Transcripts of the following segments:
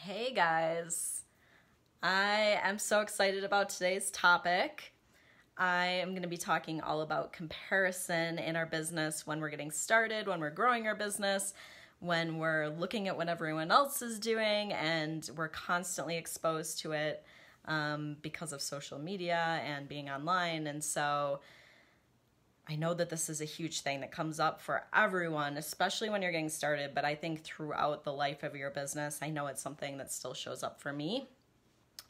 Hey guys, I am so excited about today's topic. I am going to be talking all about comparison in our business when we're getting started, when we're growing our business, when we're looking at what everyone else is doing, and we're constantly exposed to it because of social media and being online. And so I know that this is a huge thing that comes up for everyone, especially when you're getting started, but I think throughout the life of your business, I know it's something that still shows up for me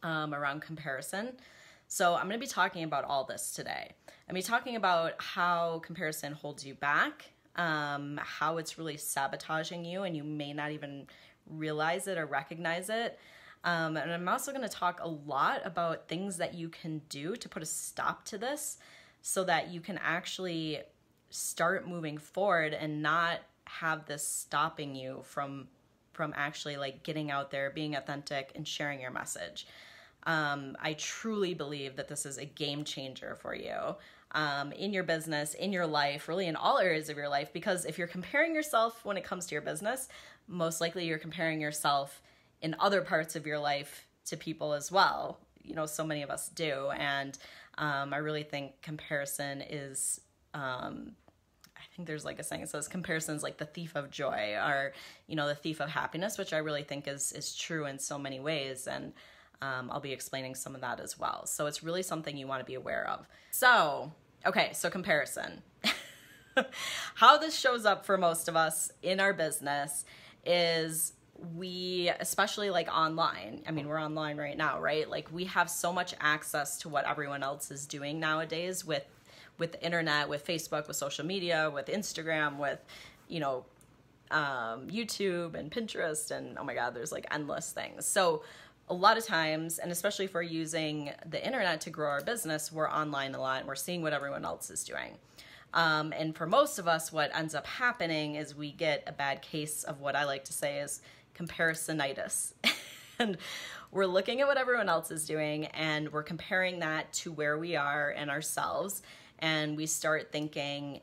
around comparison. So I'm going to be talking about all this today. I'm going to be talking about how comparison holds you back, how it's really sabotaging you and you may not even realize it or recognize it. And I'm also going to talk a lot about things that you can do to put a stop to this, so that you can actually start moving forward and not have this stopping you from actually like getting out there, being authentic, and sharing your message. I truly believe that this is a game changer for you in your business, in your life, really in all areas of your life, because if you're comparing yourself when it comes to your business, most likely you're comparing yourself in other parts of your life to people as well. You know, so many of us do. And I really think comparison is, I think there's like a saying that says comparison is like the thief of joy, or, you know, the thief of happiness, which I really think is true in so many ways. And I'll be explaining some of that as well. So it's really something you want to be aware of. So comparison. How this shows up for most of us in our business is we, especially like online, I mean, we're online right now, right? Like we have so much access to what everyone else is doing nowadays with the internet, with Facebook, with social media, with Instagram, with, you know, YouTube and Pinterest, and oh my God, there's like endless things. So a lot of times, and especially if we're using the internet to grow our business, we're online a lot and we're seeing what everyone else is doing. And for most of us, what ends up happening is we get a bad case of what I like to say is comparisonitis. And we're looking at what everyone else is doing and we're comparing that to where we are and ourselves. And we start thinking,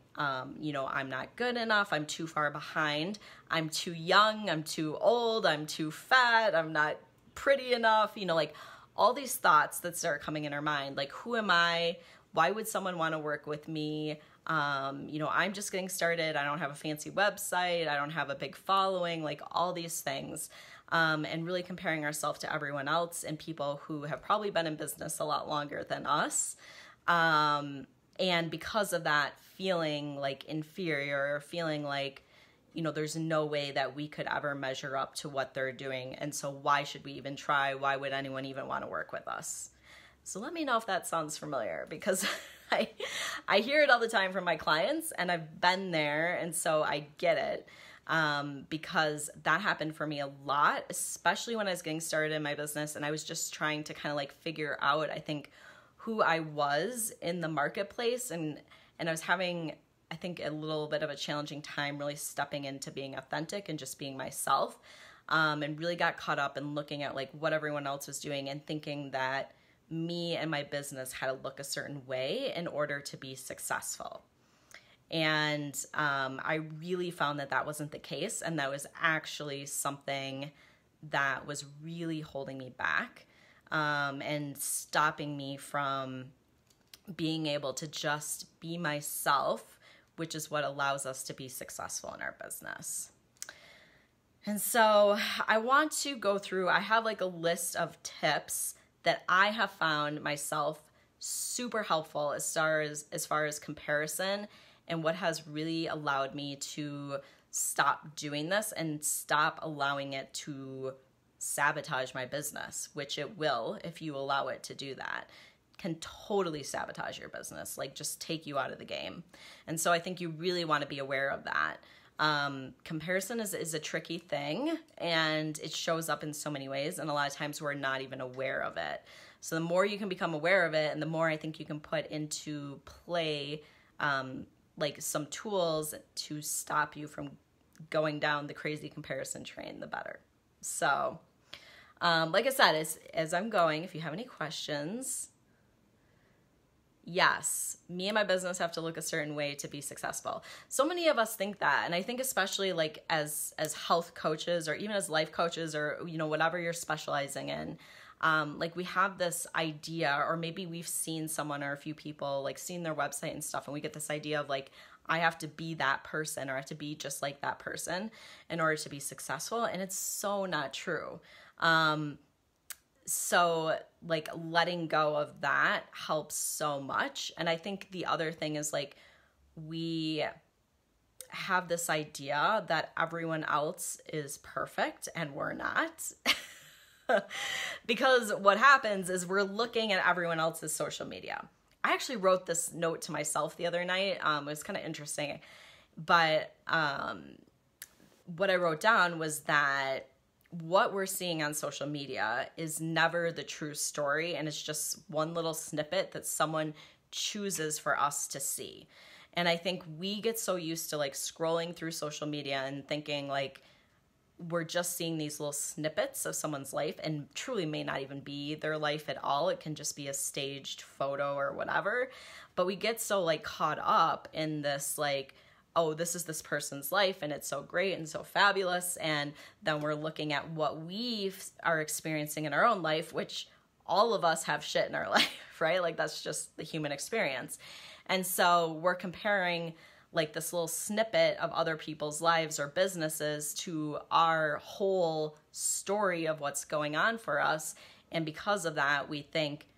you know, I'm not good enough. I'm too far behind. I'm too young. I'm too old. I'm too fat. I'm not pretty enough. You know, like all these thoughts that start coming in our mind, like, who am I? Why would someone want to work with me? You know, I'm just getting started. I don't have a fancy website. I don't have a big following, like all these things. And really comparing ourselves to everyone else and people who have probably been in business a lot longer than us. And because of that, feeling like inferior, or feeling like, you know, there's no way that we could ever measure up to what they're doing. And so why should we even try? Why would anyone even want to work with us? So let me know if that sounds familiar, because I hear it all the time from my clients and I've been there, and so I get it, because that happened for me a lot, especially when I was getting started in my business and I was just trying to kind of like figure out, I think, who I was in the marketplace, and I was having, I think, a little bit of a challenging time really stepping into being authentic and just being myself, and really got caught up in looking at like what everyone else was doing and thinking that me and my business had to look a certain way in order to be successful. And I really found that that wasn't the case, and that was actually something that was really holding me back, and stopping me from being able to just be myself, which is what allows us to be successful in our business. And so I want to go through, I have like a list of tips that I have found myself super helpful as far as comparison, and what has really allowed me to stop doing this and stop allowing it to sabotage my business, which it will if you allow it to do that. Can totally sabotage your business, like just take you out of the game. And so I think you really want to be aware of that. Comparison is a tricky thing, and it shows up in so many ways, and a lot of times we're not even aware of it. So the more you can become aware of it, and the more I think you can put into play like some tools to stop you from going down the crazy comparison train, the better. So like I said, as I'm going, if you have any questions, yes, me and my business have to look a certain way to be successful. So many of us think that. And I think especially like as health coaches or even as life coaches or, you know, whatever you're specializing in, like we have this idea, or maybe we've seen someone or a few people like seen their website and stuff. And we get this idea of like, I have to be that person, or I have to be just like that person in order to be successful. And it's so not true. So like letting go of that helps so much. And I think the other thing is like, we have this idea that everyone else is perfect and we're not. Because what happens is we're looking at everyone else's social media. I actually wrote this note to myself the other night. It was kind of interesting. But what I wrote down was that what we're seeing on social media is never the true story, and it's just one little snippet that someone chooses for us to see. And I think we get so used to like scrolling through social media and thinking like we're just seeing these little snippets of someone's life, and truly may not even be their life at all. It can just be a staged photo or whatever. But we get so like caught up in this like, oh, this is this person's life and it's so great and so fabulous. And then we're looking at what we are experiencing in our own life, which all of us have shit in our life, right? Like that's just the human experience. And so we're comparing like this little snippet of other people's lives or businesses to our whole story of what's going on for us. And because of that, we think,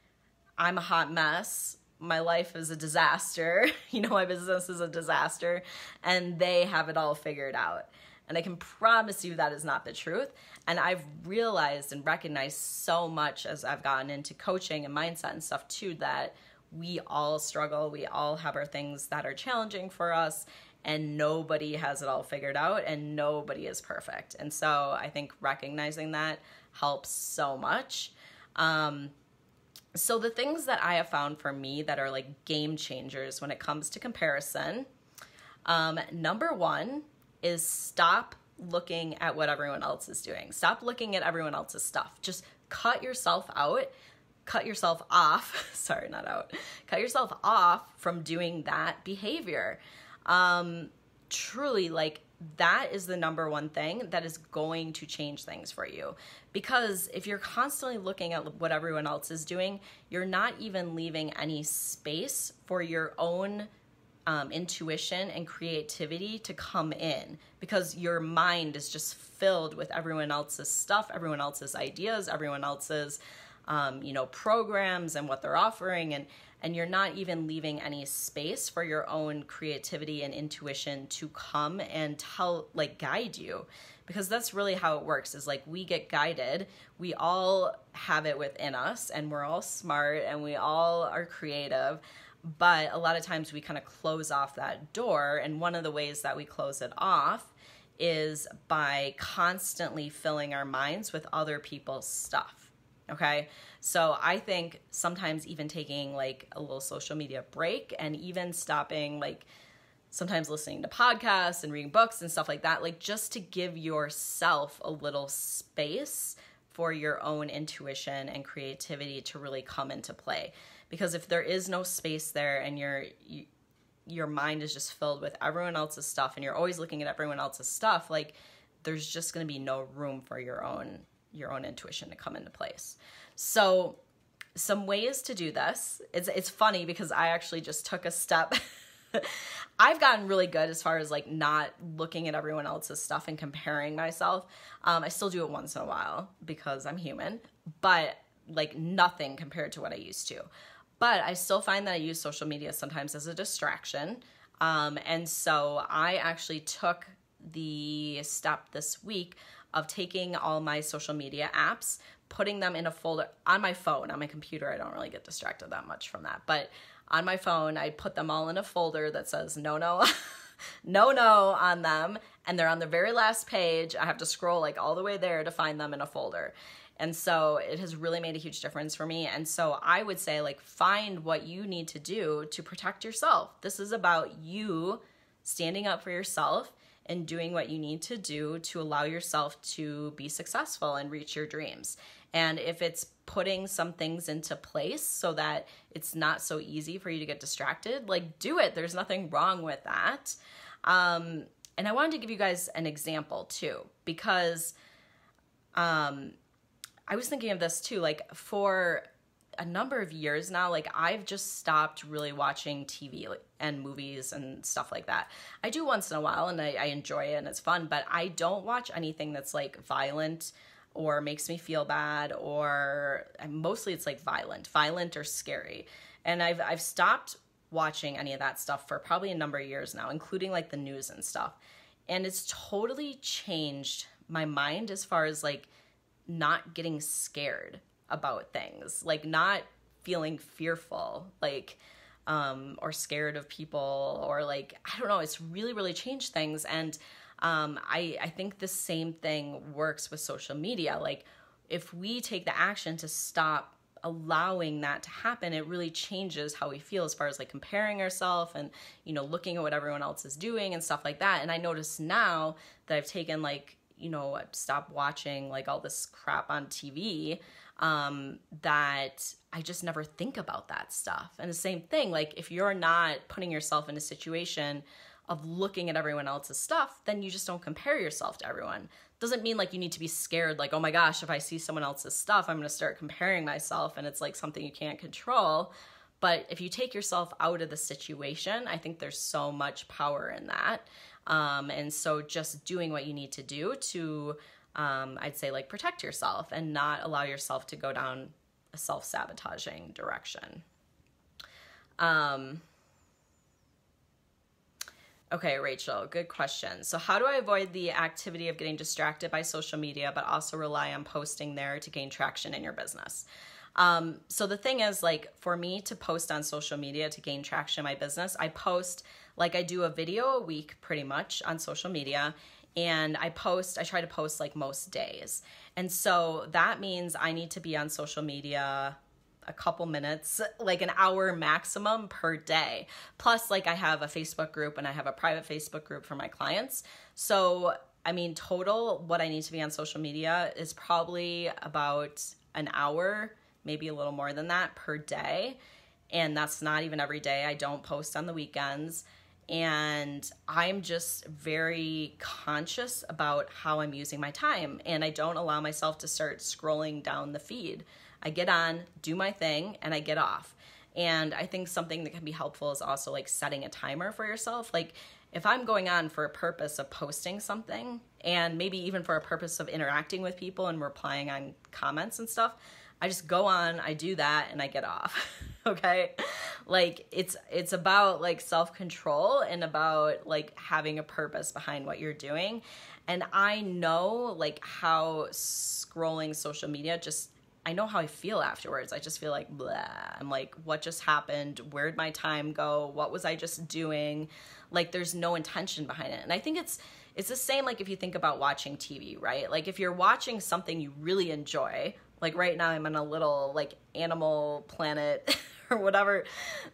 I'm a hot mess. My life is a disaster. You know, my business is a disaster, and they have it all figured out. And I can promise you that is not the truth. And I've realized and recognized so much as I've gotten into coaching and mindset and stuff too, that we all struggle. We all have our things that are challenging for us, and nobody has it all figured out, and nobody is perfect. And so I think recognizing that helps so much. So the things that I have found for me that are like game changers when it comes to comparison, number one is stop looking at what everyone else is doing. Stop looking at everyone else's stuff. Just cut yourself out. Cut yourself off, sorry, not out. Cut yourself off from doing that behavior. Truly, like that is the number one thing that is going to change things for you. Because if you're constantly looking at what everyone else is doing, you're not even leaving any space for your own intuition and creativity to come in, because your mind is just filled with everyone else's stuff, everyone else's ideas, everyone else's programs and what they're offering, and you're not even leaving any space for your own creativity and intuition to come and guide you. Because that's really how it works, is like we get guided. We all have it within us, and we're all smart and we all are creative. But a lot of times we kind of close off that door. And one of the ways that we close it off is by constantly filling our minds with other people's stuff. Okay. So I think sometimes even taking like a little social media break, and even stopping, like sometimes listening to podcasts and reading books and stuff like that, like just to give yourself a little space for your own intuition and creativity to really come into play. Because if there is no space there, and your mind is just filled with everyone else's stuff, and you're always looking at everyone else's stuff, like there's just going to be no room for your own intuition to come into place. So some ways to do this, it's funny because I actually just took a step. I've gotten really good as far as like not looking at everyone else's stuff and comparing myself. I still do it once in a while because I'm human, but like nothing compared to what I used to. But I still find that I use social media sometimes as a distraction. And so I actually took the step this week of taking all my social media apps, putting them in a folder on my phone. On my computer, I don't really get distracted that much from that. But on my phone, I put them all in a folder that says no on them. And they're on the very last page. I have to scroll like all the way there to find them in a folder. And so it has really made a huge difference for me. And so I would say, like, find what you need to do to protect yourself. This is about you standing up for yourself and doing what you need to do to allow yourself to be successful and reach your dreams. And if it's putting some things into place so that it's not so easy for you to get distracted, like, do it. There's nothing wrong with that. And I wanted to give you guys an example too, because I was thinking of this too, like, for a number of years now, like, I've just stopped really watching TV and movies and stuff like that. I do once in a while, and I enjoy it and it's fun, but I don't watch anything that's like violent or makes me feel bad, or mostly it's like violent or scary. And I've stopped watching any of that stuff for probably a number of years now, including like the news and stuff. And it's totally changed my mind as far as like not getting scared about things, like not feeling fearful, like, or scared of people, or like, I don't know, it's really, really changed things. And I think the same thing works with social media. Like, if we take the action to stop allowing that to happen, it really changes how we feel as far as like comparing ourselves and, you know, looking at what everyone else is doing and stuff like that. And I notice now that I've taken like, you know, stopped watching like all this crap on TV, that I just never think about that stuff. And the same thing, like, if you're not putting yourself in a situation of looking at everyone else's stuff, then you just don't compare yourself to everyone. Doesn't mean like you need to be scared, like, oh my gosh, if I see someone else's stuff, I'm going to start comparing myself, and it's like something you can't control. But if you take yourself out of the situation, I think there's so much power in that. And so just doing what you need to do to, I'd say, like, protect yourself and not allow yourself to go down a self-sabotaging direction. Okay, Rachel, good question. So how do I avoid the activity of getting distracted by social media, but also rely on posting there to gain traction in your business? So the thing is, like, for me to post on social media to gain traction in my business, I post, like, I do a video a week pretty much on social media, and I try to post like most days. And so that means I need to be on social media a couple minutes, like an hour maximum per day. Plus, like, I have a Facebook group and I have a private Facebook group for my clients. So, I mean, total, what I need to be on social media is probably about an hour, maybe a little more than that per day. And that's not even every day. I don't post on the weekends. And I'm just very conscious about how I'm using my time. And I don't allow myself to start scrolling down the feed. I get on, do my thing, and I get off. And I think something that can be helpful is also like setting a timer for yourself. Like, if I'm going on for a purpose of posting something, and maybe even for a purpose of interacting with people and replying on comments and stuff, I just go on, I do that, and I get off. Okay? Like, it's about like self-control and about like having a purpose behind what you're doing. And I know like how scrolling social media, I know how I feel afterwards. I just feel like blah. I'm like, what just happened? Where'd my time go? What was I just doing? Like, there's no intention behind it. And I think it's the same, like, if you think about watching TV, right? Like, if you're watching something you really enjoy, like right now I'm on a little like Animal Planet or whatever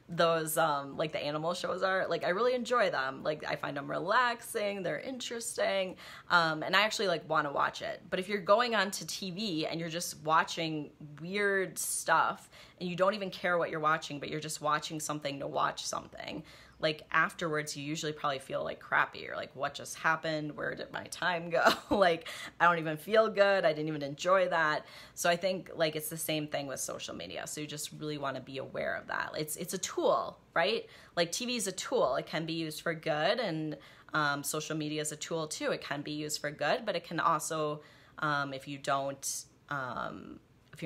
those like the animal shows are. Like, I really enjoy them. Like, I find them relaxing, they're interesting, and I actually like want to watch it. But if you're going on to TV and you're just watching weird stuff and you don't even care what you're watching, but you're just watching something to watch something, like, afterwards you usually probably feel like crappy. You're like, what just happened? Where did my time go? Like, I don't even feel good. I didn't even enjoy that. So I think like it's the same thing with social media. So you just really want to be aware of that. It's a tool, right? Like, TV is a tool. It can be used for good, and social media is a tool too. It can be used for good, but it can also, if you're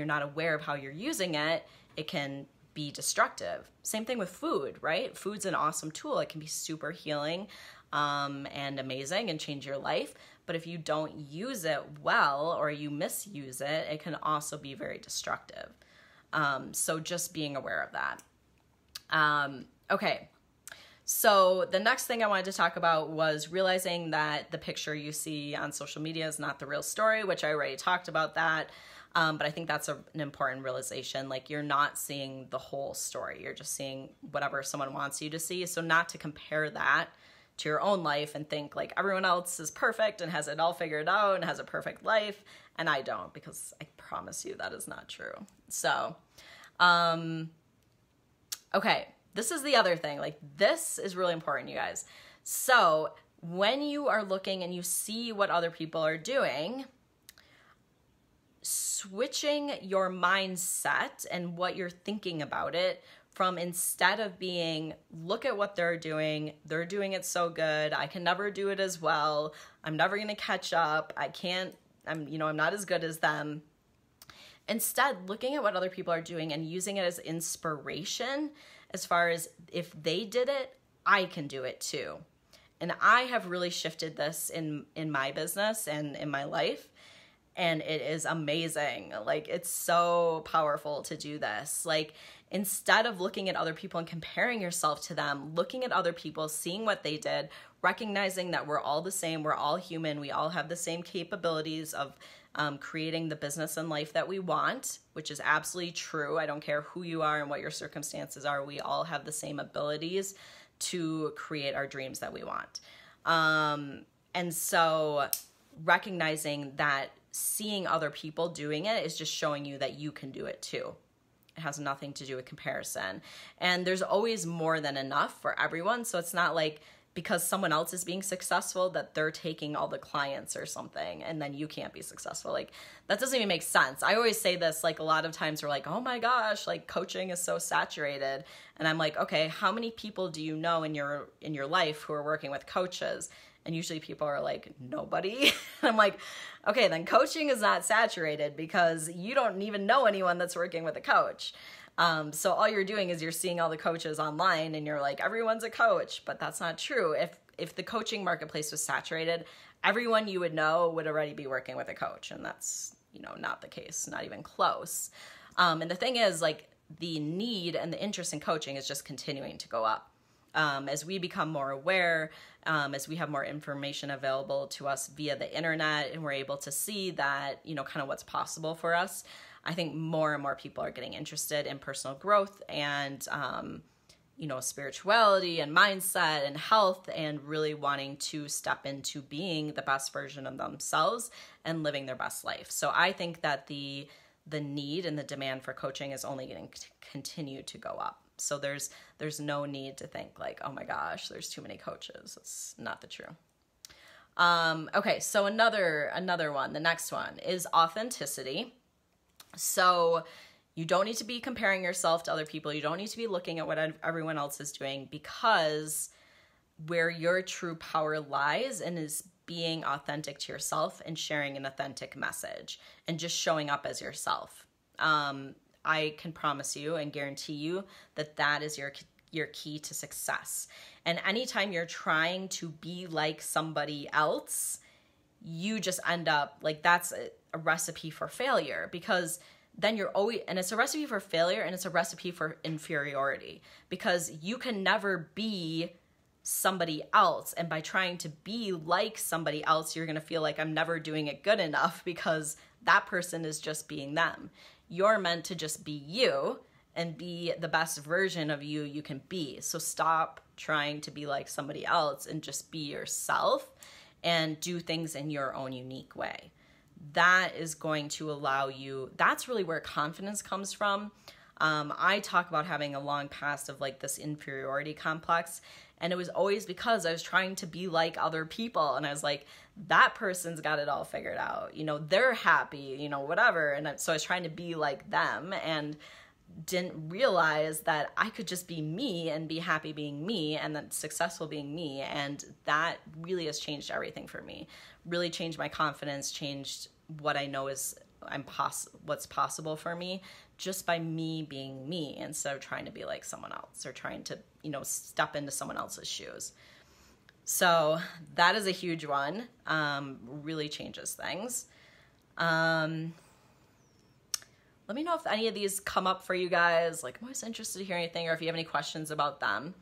not aware of how you're using it, it can be destructive. Same thing with food, right? Food's an awesome tool. It can be super healing and amazing and change your life. But if you don't use it well, or you misuse it, it can also be very destructive. So just being aware of that. Okay. So the next thing I wanted to talk about was realizing that the picture you see on social media is not the real story, which I already talked about that. But I think that's an important realization. Like, you're not seeing the whole story. You're just seeing whatever someone wants you to see. So not to compare that to your own life and think like everyone else is perfect and has it all figured out and has a perfect life, and I don't, because I promise you that is not true. So, okay, this is the other thing. Like, this is really important, you guys. So when you are looking and you see what other people are doing, switching your mindset and what you're thinking about it from, instead of being, look at what they're doing it so good, I can never do it as well, I'm never going to catch up, I'm not as good as them. Instead, looking at what other people are doing and using it as inspiration, as far as, if they did it, I can do it too. And I have really shifted this in my business and in my life. And it is amazing. Like, it's so powerful to do this. Like, instead of looking at other people and comparing yourself to them, looking at other people, seeing what they did, recognizing that we're all the same, we're all human, we all have the same capabilities of creating the business and life that we want, which is absolutely true. I don't care who you are and what your circumstances are. We all have the same abilities to create our dreams that we want. And so recognizing that seeing other people doing it is just showing you that you can do it too. It has nothing to do with comparison. And there's always more than enough for everyone. So it's not like because someone else is being successful that they're taking all the clients or something and then you can't be successful. Like, that doesn't even make sense. I always say this, like, a lot of times we're like, oh my gosh, like, coaching is so saturated. And I'm like, okay, how many people do you know in your life who are working with coaches? And usually people are like, nobody. And I'm like, okay, then coaching is not saturated because you don't even know anyone that's working with a coach. So all you're doing is you're seeing all the coaches online and you're like, everyone's a coach, but that's not true. If the coaching marketplace was saturated, everyone you would know would already be working with a coach. And that's, not the case, not even close. And the thing is, like, the need and the interest in coaching is just continuing to go up. As we become more aware, as we have more information available to us via the internet, and we're able to see that, kind of what's possible for us, I think more and more people are getting interested in personal growth and, spirituality and mindset and health, and really wanting to step into being the best version of themselves and living their best life. So I think that the need and the demand for coaching is only going to continue to go up. So there's no need to think like, oh my gosh, there's too many coaches. That's not the truth. Okay, so another one, the next one is authenticity. So you don't need to be comparing yourself to other people. You don't need to be looking at what everyone else is doing, because where your true power lies and is being authentic to yourself and sharing an authentic message and just showing up as yourself. I can promise you and guarantee you that that is your key to success. And anytime you're trying to be like somebody else, you just end up like, that's a recipe for failure, because then you're always, and it's a recipe for failure and it's a recipe for inferiority, because you can never be somebody else. And by trying to be like somebody else, you're going to feel like, I'm never doing it good enough, because that person is just being them. You're meant to just be you and be the best version of you can be. So stop trying to be like somebody else and just be yourself and do things in your own unique way. That is going to allow you, that's really where confidence comes from. I talk about having a long past of like this inferiority complex, and it was always because I was trying to be like other people, and I was like, that person's got it all figured out, they're happy, whatever. And so I was trying to be like them and didn't realize that I could just be me and be happy being me and then successful being me. And that really has changed everything for me, really changed my confidence, changed what I know is what's possible for me, just by me being me instead of trying to be like someone else or trying to, step into someone else's shoes. So that is a huge one. Really changes things. Let me know if any of these come up for you guys. Like, I'm always interested to hear anything, or if you have any questions about them.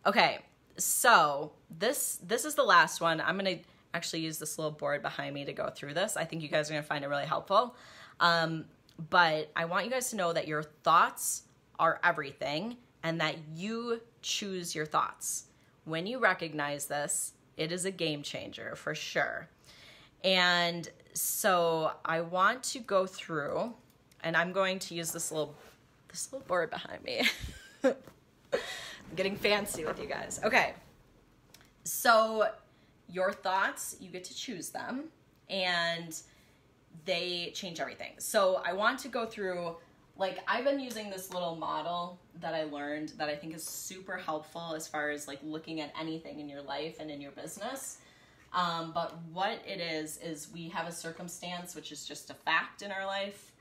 Okay, so this is the last one. I'm going to actually use this little board behind me to go through this. I think you guys are going to find it really helpful. But I want you guys to know that your thoughts are everything, and that you choose your thoughts. When you recognize this, it is a game changer for sure. And so I want to go through, and I'm going to use this little board behind me. I'm getting fancy with you guys. Okay. So your thoughts, you get to choose them, and they change everything. So I want to go through, like, I've been using this little model that I learned that I think is super helpful as far as like looking at anything in your life and in your business. But what it is we have a circumstance, which is just a fact in our life,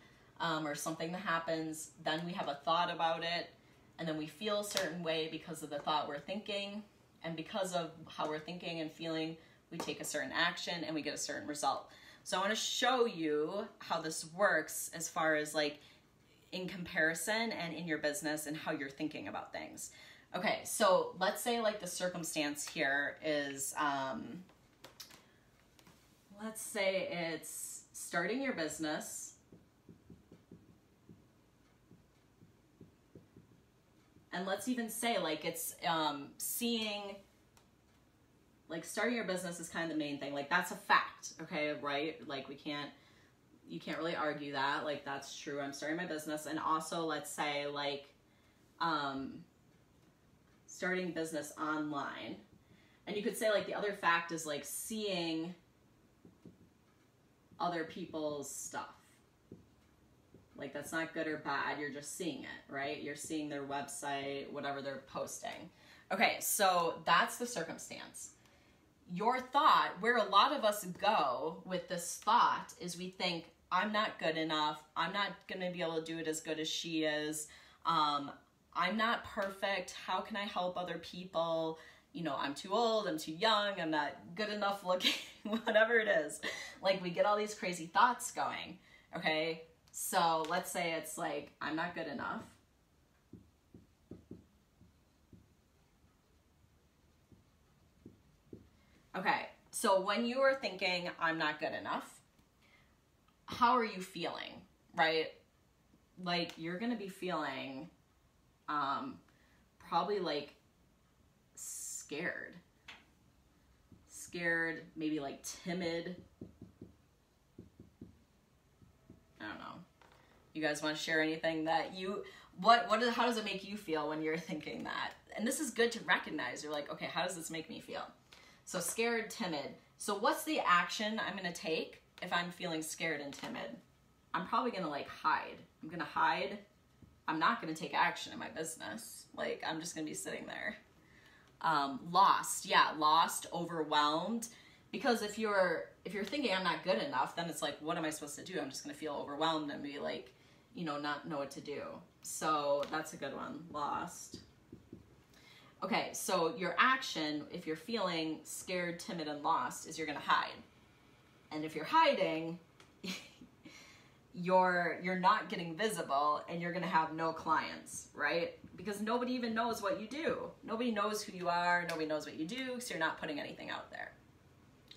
or something that happens. Then we have a thought about it, and then we feel a certain way because of the thought we're thinking. And because of how we're thinking and feeling, we take a certain action and we get a certain result. So I want to show you how this works as far as like in comparison and in your business and how you're thinking about things. Okay, so let's say like the circumstance here is, let's say it's starting your business. And let's even say like it's seeing, like starting your business is kind of the main thing. Like that's a fact, okay, right? Like you can't really argue that. Like that's true. I'm starting my business. And also let's say like starting business online. And you could say like the other fact is like seeing other people's stuff. Like that's not good or bad, you're just seeing it, right? You're seeing their website, whatever they're posting. Okay, so that's the circumstance. Your thought, where a lot of us go with this thought is we think, I'm not good enough, I'm not gonna be able to do it as good as she is, I'm not perfect, how can I help other people? You know, I'm too old, I'm too young, I'm not good enough looking, whatever it is. Like we get all these crazy thoughts going, okay? So let's say it's like, I'm not good enough. Okay, so when you are thinking, I'm not good enough, how are you feeling, right? Like you're gonna be feeling probably like scared, maybe like timid. I don't know. You guys want to share anything that you, how does it make you feel when you're thinking that? And this is good to recognize. You're like, okay, how does this make me feel? So scared, timid. So what's the action I'm going to take if I'm feeling scared and timid? I'm probably going to like hide. I'm going to hide. I'm not going to take action in my business. Like I'm just going to be sitting there. Lost. Yeah. Lost, overwhelmed. Because if you're thinking I'm not good enough, then it's like, what am I supposed to do? I'm just going to feel overwhelmed and be like, you know, not know what to do. So that's a good one. Lost. Okay, so your action, if you're feeling scared, timid, and lost, is you're going to hide. And if you're hiding, you're not getting visible and you're going to have no clients, right? Because nobody even knows what you do. Nobody knows who you are. Nobody knows what you do because you're not putting anything out there.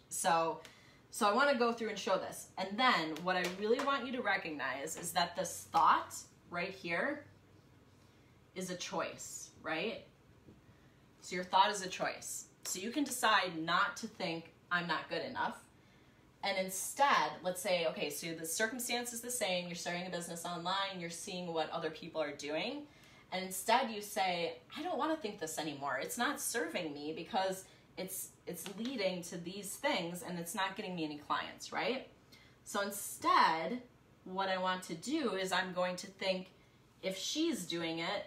So I want to go through and show this. And then what I really want you to recognize is that this thought right here is a choice, right? So your thought is a choice. So you can decide not to think I'm not good enough. And instead, let's say, okay, so the circumstance is the same. You're starting a business online. You're seeing what other people are doing. And instead you say, I don't want to think this anymore. It's not serving me because it's leading to these things and it's not getting me any clients, right? So instead, what I want to do is I'm going to think, if she's doing it,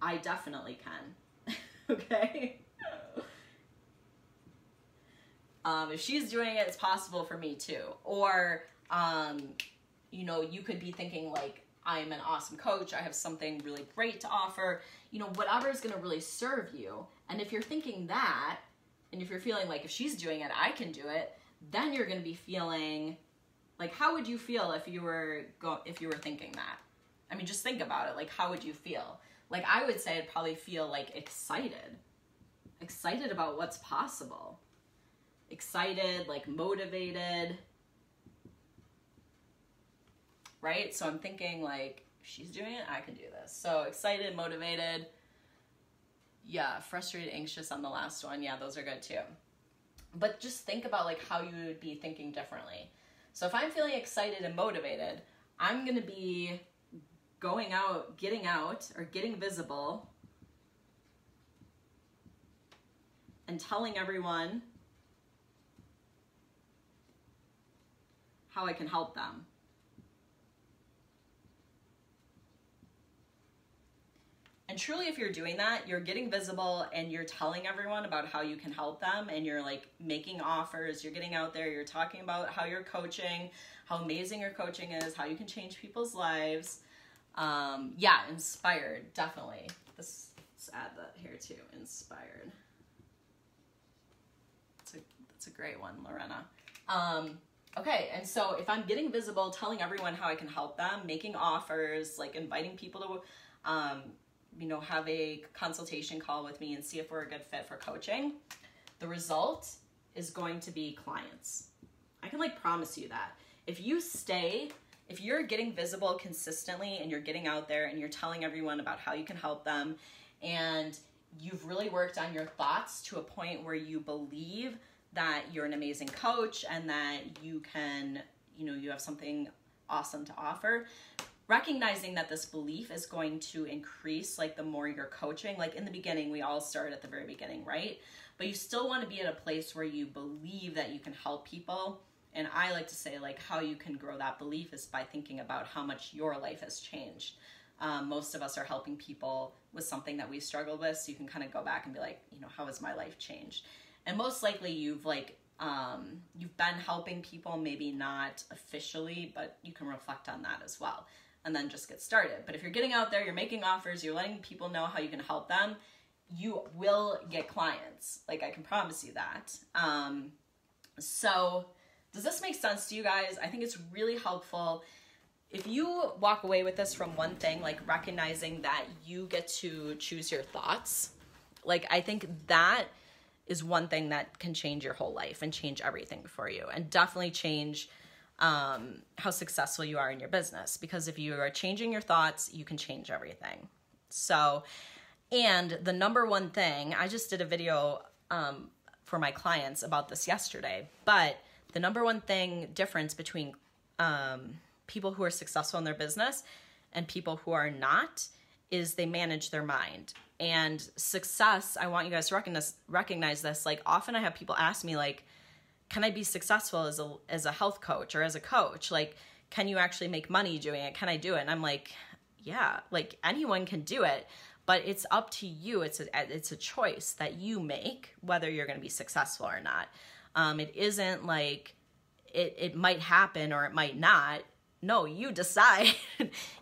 I definitely can, okay? If she's doing it, it's possible for me too. Or, you know, you could be thinking like, I'm an awesome coach, I have something really great to offer, you know, whatever is gonna really serve you. And if you're thinking that, and if you're feeling like if she's doing it, I can do it, then you're gonna be feeling, like how would you feel if you were thinking that? I mean, just think about it, like how would you feel? Like I would say I'd probably feel like excited about what's possible. Excited, like motivated. Right? So I'm thinking like, she's doing it, I can do this. So excited, motivated. Yeah, frustrated, anxious on the last one. Yeah, those are good too. But just think about like how you would be thinking differently. So if I'm feeling excited and motivated, I'm going to be going out, or getting visible and telling everyone how I can help them. And truly, if you're doing that, you're getting visible and you're telling everyone about how you can help them, and you're like making offers, you're getting out there, you're talking about how you're coaching, how amazing your coaching is, how you can change people's lives. Yeah, inspired, definitely. Let's add that here too, inspired. That's a great one, Lorena. Okay, and so if I'm getting visible, telling everyone how I can help them, making offers, like inviting people to, have a consultation call with me and see if we're a good fit for coaching, the result is going to be clients. I can like promise you that. If you're getting visible consistently and you're getting out there and you're telling everyone about how you can help them, and you've really worked on your thoughts to a point where you believe that you're an amazing coach and that you can, you have something awesome to offer, recognizing that this belief is going to increase like the more you're coaching. Like in the beginning, we all start at the very beginning, right? But you still want to be at a place where you believe that you can help people. And I like to say like how you can grow that belief is by thinking about how much your life has changed. Most of us are helping people with something that we struggled with. So you can kind of go back and be like, how has my life changed? And most likely you've been helping people, maybe not officially, but you can reflect on that as well and then just get started. But if you're getting out there, you're making offers, you're letting people know how you can help them, you will get clients. Like I can promise you that. So does this make sense to you guys? I think it's really helpful. If you walk away with this from one thing, like recognizing that you get to choose your thoughts, like I think that is one thing that can change your whole life and change everything for you, and definitely change how successful you are in your business. Because if you are changing your thoughts, you can change everything. So, and the number one thing, I just did a video for my clients about this yesterday, but the number one thing difference between people who are successful in their business and people who are not is they manage their mind. And success, I want you guys to recognize this. Like often I have people ask me like, can I be successful as a health coach or as a coach? Like, can you actually make money doing it? Can I do it? And I'm like, yeah, like anyone can do it, but it's up to you. It's a choice that you make, whether you're going to be successful or not. It isn't like it might happen or it might not. No, you decide.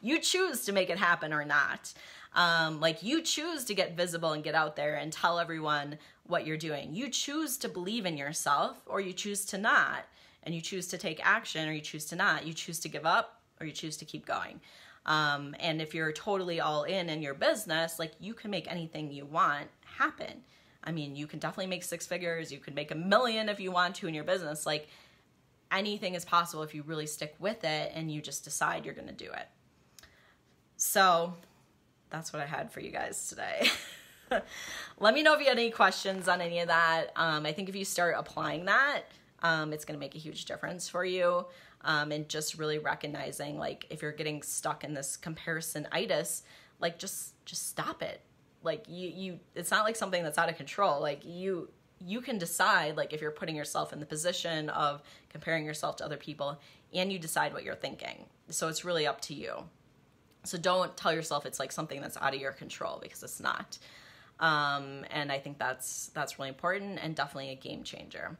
You choose to make it happen or not. Like you choose to get visible and get out there and tell everyone what you're doing. You choose to believe in yourself or you choose to not, and you choose to take action or you choose to not. You choose to give up or you choose to keep going. And if you're totally all in your business, like you can make anything you want happen. I mean, you can definitely make 6 figures. You could make $1 million if you want to in your business. Like anything is possible if you really stick with it and you just decide you're going to do it. So that's what I had for you guys today. Let me know if you had any questions on any of that. I think if you start applying that, it's going to make a huge difference for you. And just really recognizing, like, if you're getting stuck in this comparisonitis, like, just stop it. Like, it's not like something that's out of control. Like, you can decide, like, if you're putting yourself in the position of comparing yourself to other people, and you decide what you're thinking. So it's really up to you. So don't tell yourself it's like something that's out of your control, because it's not. And I think that's really important and definitely a game changer.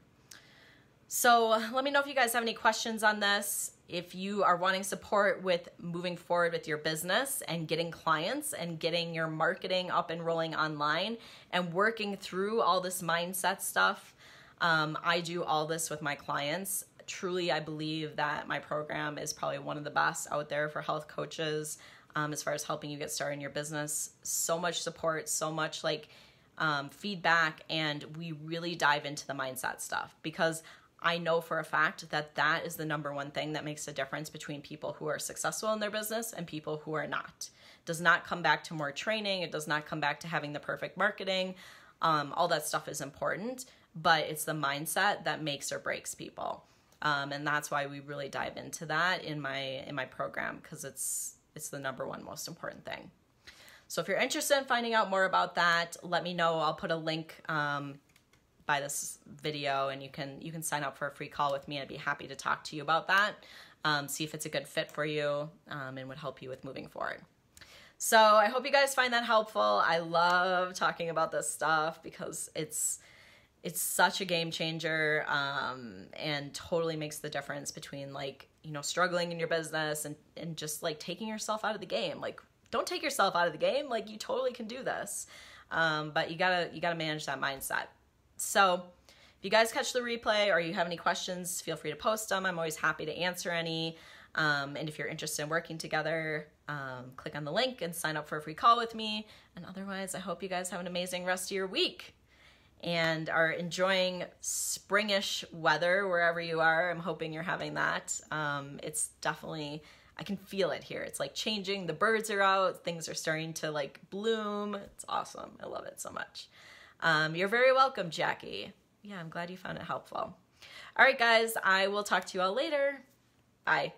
So let me know if you guys have any questions on this. If you are wanting support with moving forward with your business and getting clients and getting your marketing up and rolling online and working through all this mindset stuff, I do all this with my clients. Truly, I believe that my program is probably one of the best out there for health coaches as far as helping you get started in your business. So much support, so much like feedback, and we really dive into the mindset stuff, because I know for a fact that that is the number one thing that makes a difference between people who are successful in their business and people who are not. It does not come back to more training. It does not come back to having the perfect marketing. All that stuff is important, but it's the mindset that makes or breaks people. And that's why we really dive into that in my program, because it's the number one most important thing. So if you're interested in finding out more about that, let me know. I'll put a link by this video, and you can sign up for a free call with me. I'd be happy to talk to you about that, see if it's a good fit for you, and would help you with moving forward. So I hope you guys find that helpful. I love talking about this stuff because it's such a game changer, and totally makes the difference between, like, you know, struggling in your business and just like taking yourself out of the game. Like, don't take yourself out of the game. Like, you totally can do this. But you gotta manage that mindset. So if you guys catch the replay or you have any questions, feel free to post them. I'm always happy to answer any. And if you're interested in working together, click on the link and sign up for a free call with me. And otherwise, I hope you guys have an amazing rest of your week and are enjoying springish weather wherever you are. I'm hoping you're having that. It's definitely, I can feel it here. It's like changing. The birds are out. Things are starting to like bloom. It's awesome. I love it so much. You're very welcome, Jackie. Yeah, I'm glad you found it helpful. All right, guys, I will talk to you all later. Bye.